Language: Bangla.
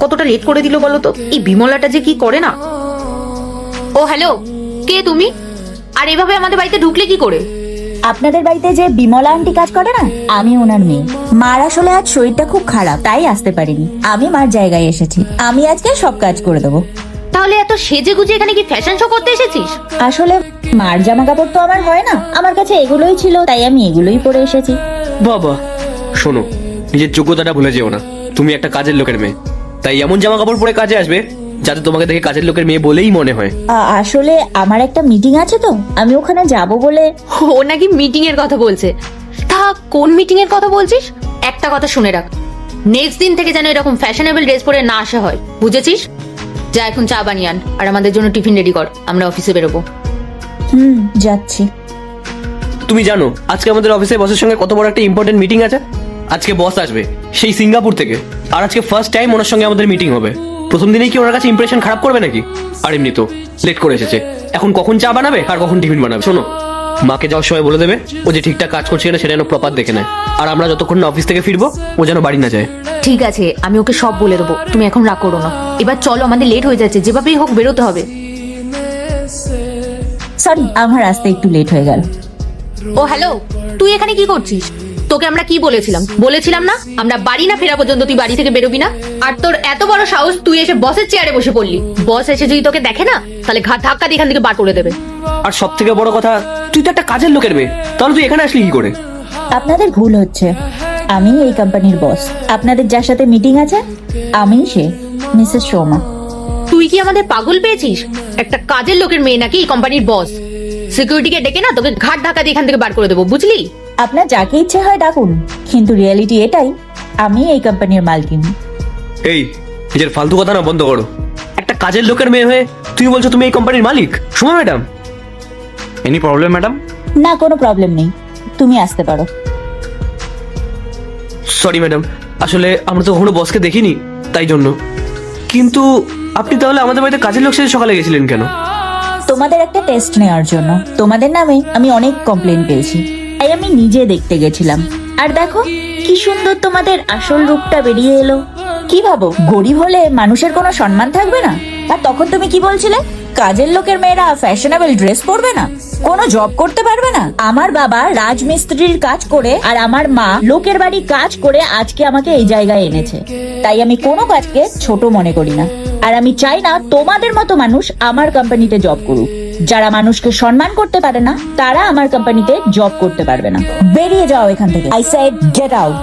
কতটা লেট করে দিল বলো তো। এই বিমলাটা যে কি করে না। ও হ্যালো, কে তুমি? আর এভাবে আমাদের বাড়িতে ঢুকলে কি করে? আপনাদের বাড়িতে যে বিমলা আন্টি কাজ করে না, আমি ওনার মেয়ে। মার আসলে আজ শরীরটা খুব খারাপ, তাই আসতে পারিনি। আমি মার জায়গায় এসেছি। আমি আজকে সব কাজ করে দেবো। তাহলে এত সেজে গুজে এখানে কি ফ্যাশন শো করতে এসেছিস? আসলে মার জামা কাপড় তো আমার হয় না, আমার কাছে এগুলোই ছিল, তাই আমি এগুলোই পরে এসেছি। বাবা শোনো, নিজের যোগ্যতাটা ভুলে যেও না। তুমি একটা কাজের লোকের মেয়ে, তাই এমন জামা কাপড় পরে কাজে আসবে যাতে তোমাকে দেখে কাজের লোকের মেয়ে বলেই মনে হয়। আসলে আমার একটা মিটিং আছে তো, আমি ওখানে যাব বলে। ও নাকি মিটিং এর কথা বলছে। তা কোন মিটিং এর কথা বলছিস? একটা কথা শুনে রাখ, নেক্সট দিন থেকে যেন এরকম ফ্যাশনেবল ড্রেস পরে না আসা হয়, বুঝেছিস? যা এখন চা বানিয়ে আন, আর আমাদের জন্য টিফিন রেডি কর, আমরা অফিসে বেরোবো। যাচ্ছি। তুমি জানো আজকে আমাদের অফিসে বসের সঙ্গে কত বড় একটা ইম্পর্টেন্ট মিটিং আছে? আজকে বস আসবে সেই সিঙ্গাপুর থেকে, আর আজকে ফার্স্ট টাইম ওনার সঙ্গে আমাদের মিটিং হবে। প্রথম দিনেই কি ওনার কাছে ইমপ্রেশন খারাপ করবে নাকি? আর এমনি তো লেট করে এসেছে, এখন কখন চা বানাবে আর কখন টিফিন বানাবে। শোনো, মাকে যাওয়ার সময় বলে দেবে ও যে ঠিকঠাক কাজ করছে কিনা সেটা যেন প্রপার দেখে নেয়, আর আমরা যতক্ষণ না অফিস থেকে ফিরবো ও যেন বাড়ি না যায়। ঠিক আছে, আমি ওকে সব বলে দেবো, তুমি এখন রাগ করো না। এবার চলো, আমাদের লেট হয়ে যাচ্ছে, যেভাবেই হোক বেরোতে হবে। সরি, আমার আসতে একটু লেট হয়ে গেল। ও হ্যালো, তুই এখানে কি করছিস? তোকে আমরা কি বলেছিলাম না আমরা বাড়ি না ফেরা পর্যন্ত তুই বাড়ি থেকে বেরোবি না। আর তোর এত বড় সাহস, তুই এসে বসের চেয়ারে বসে পড়লি। বস এসে যদি তোকে দেখে না, তাহলে ঘাট ধাক্কা দিয়ে এখান থেকে বার করে দেবে। আর সব থেকে বড় কথা, তুই তো একটা কাজের লোকের মেয়ে, তাহলে তুই এখানে আসলি কি করে? আপনাদের ভুল হচ্ছে, আমি এই কোম্পানির বস। আপনাদের যার সাথে মিটিং আছে আমি সে, মিসেস শর্মা। তুই কি আমাদের পাগল পেয়েছিস? একটা কাজের লোকের মেয়ে নাকি এই কোম্পানির বস? সিকিউরিটিকে ডেকে না তোকে ঘাট ধাক্কা দিয়ে এখান থেকে বার করে দেবো, বুঝলি? আপনার যাকে ইচ্ছে হয় ডাকুন, কিন্তু রিয়ালিটি এটাই, আমি এই কোম্পানির মালকিন। এই নিজের ফালতু কথা না বন্ধ করো। একটা কাজের লোকের মেয়ে হয়ে তুমি বলছো তুমি এই কোম্পানির মালিক? Suma madam, any problem madam? না, কোনো প্রবলেম নেই, তুমি আসতে পারো। সরি ম্যাডাম, আসলে আমরা তো কখনো বসকে দেখিনি, তাই জন্য। কিন্তু আপনি তাহলে আমাদের বাড়িতে কাজের লোক সেজে সকালে গেছিলেন কেন? তোমাদের একটা টেস্ট নেওয়ার জন্য। তোমাদের নামে আমি অনেক কমপ্লেন পেয়েছি, তাই আমি নিজে দেখতে গেছিলাম। আর দেখো কি সুন্দর তোমাদের আসল রূপটা বেরিয়ে এলো। কি ভাবো গরিব হলে মানুষের কোনো সম্মান থাকবে না? আর তখন তুমি কি বলছিলে, কাজের লোকের মেয়েরা ফ্যাশনেবল ড্রেস পরবে না, কোনো জব করতে পারবে না? আমার বাবা রাজমিস্ত্রির কাজ করে আর আমার মা লোকের বাড়ি কাজ করে আজকে আমাকে এই জায়গায় এনেছে। তাই আমি কোনো কাজকে ছোট মনে করি না। আর আমি চাই না তোমাদের মতো মানুষ আমার কোম্পানিতে জব করুক। যারা মানুষকে সম্মান করতে পারে না, তারা আমার কোম্পানিতে জব করতে পারবে না। বেরিয়ে যাও এখান থেকে। I said get out.